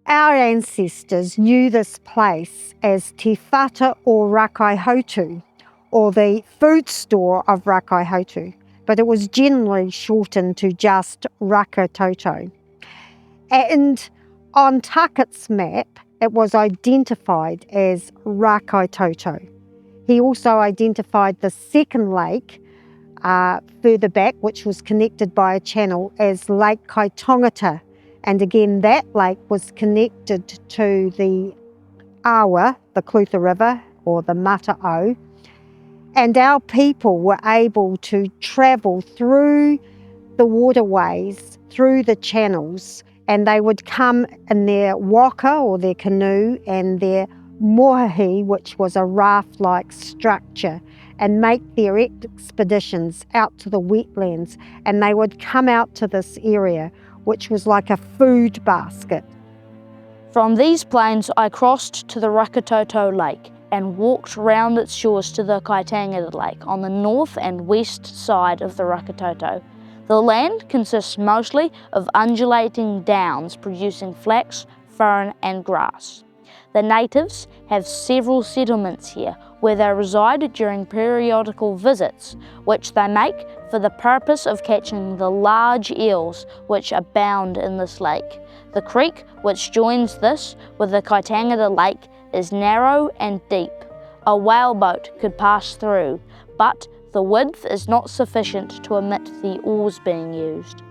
Our ancestors knew this place as Te Whata o Rakaihotu, or the food store of Rakaihotu, but it was generally shortened to just Tuakitoto. And on Tucket's map, it was identified as Rakaihotu. He also identified the second lake further back, which was connected by a channel, as Lake Kaitongata. And again, that lake was connected to the Awa, the Clutha River, or the Mata'o. And our people were able to travel through the waterways, through the channels, and they would come in their waka, or their canoe, and their mohahi, which was a raft-like structure, and make their expeditions out to the wetlands. And they would come out to this area, which was like a food basket. From these plains I crossed to the Tuakitoto Lake and walked round its shores to the Kaitangata Lake on the north and west side of the Tuakitoto. The land consists mostly of undulating downs producing flax, fern and grass. The natives have several settlements here where they reside during periodical visits, which they make for the purpose of catching the large eels which abound in this lake. The creek which joins this with the Kaitangata Lake is narrow and deep. A whaleboat could pass through, but the width is not sufficient to omit the oars being used.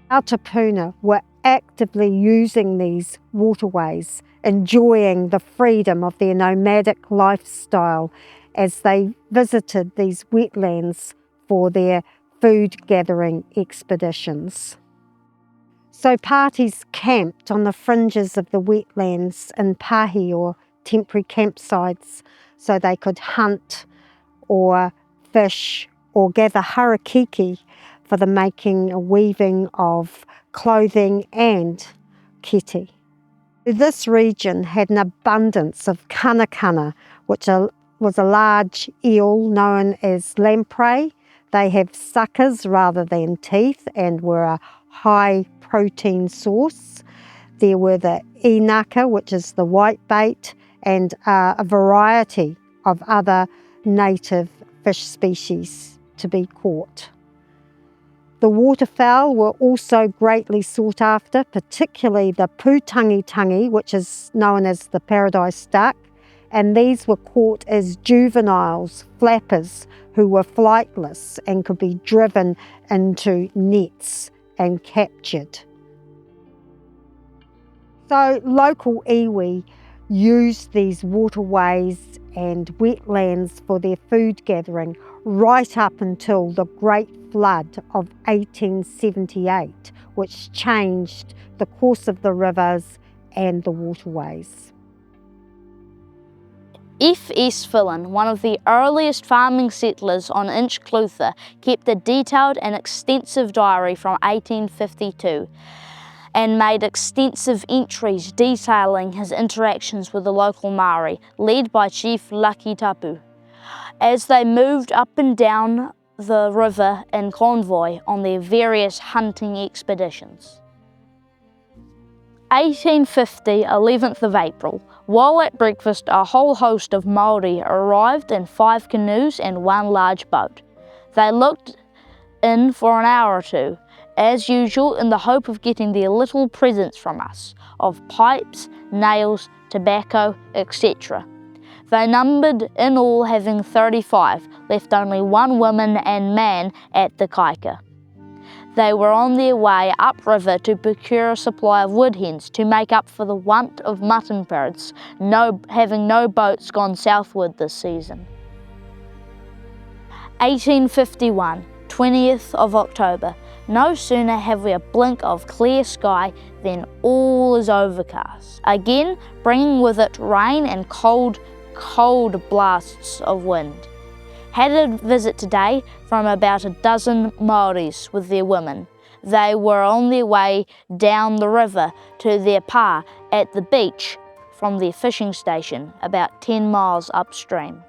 Our Tapuna were actively using these waterways, enjoying the freedom of their nomadic lifestyle as they visited these wetlands for their food gathering expeditions. So parties camped on the fringes of the wetlands in pahi, or temporary campsites, so they could hunt or fish or gather harakiki for the making or weaving of clothing and kete. This region had an abundance of kanakana, which was a large eel known as lamprey. They have suckers rather than teeth and were a high protein source. There were the inaka, which is the whitebait, and a variety of other native fish species to be caught. The waterfowl were also greatly sought after, particularly the pūtangitangi, which is known as the paradise duck, and these were caught as juveniles, flappers, who were flightless and could be driven into nets and captured. So local iwi used these waterways and wetlands for their food gathering right up until the Great Flood of 1878, which changed the course of the rivers and the waterways. F.S. Fillan, one of the earliest farming settlers on Inchclutha, kept a detailed and extensive diary from 1852 and made extensive entries detailing his interactions with the local Māori, led by Chief Lucky Tapu, as they moved up and down the river in convoy on their various hunting expeditions. 1850, 11th of April, while at breakfast a whole host of Māori arrived in 5 canoes and 1 large boat. They looked in for an hour or two, as usual, in the hope of getting their little presents from us, of pipes, nails, tobacco, etc. They numbered in all having 35, left only 1 woman and man at the kaika. They were on their way upriver to procure a supply of wood hens to make up for the want of mutton birds, having no boats gone southward this season. 1851, 20th of October. No sooner have we a blink of clear sky than all is overcast, again bringing with it rain and cold blasts of wind. Had a visit today from about a dozen Māoris with their women. They were on their way down the river to their pa at the beach from their fishing station about 10 miles upstream.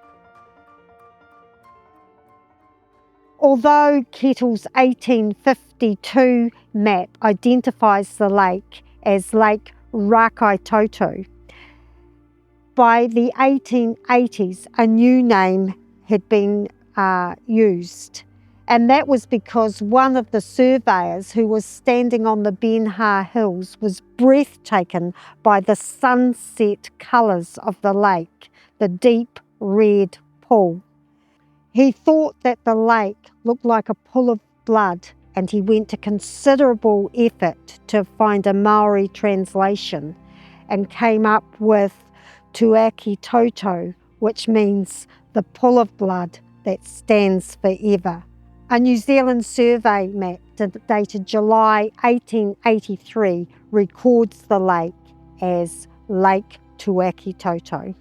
Although Kettle's 1852 map identifies the lake as Lake Tuakitoto. By the 1880s, a new name had been used, and that was because one of the surveyors who was standing on the Benha Hills was breathtaken by the sunset colours of the lake, the deep red pool. He thought that the lake looked like a pool of blood, and he went to considerable effort to find a Maori translation and came up with Tuakitoto, which means the pool of blood that stands forever. A New Zealand survey map dated July 1883 records the lake as Lake Tuakitoto.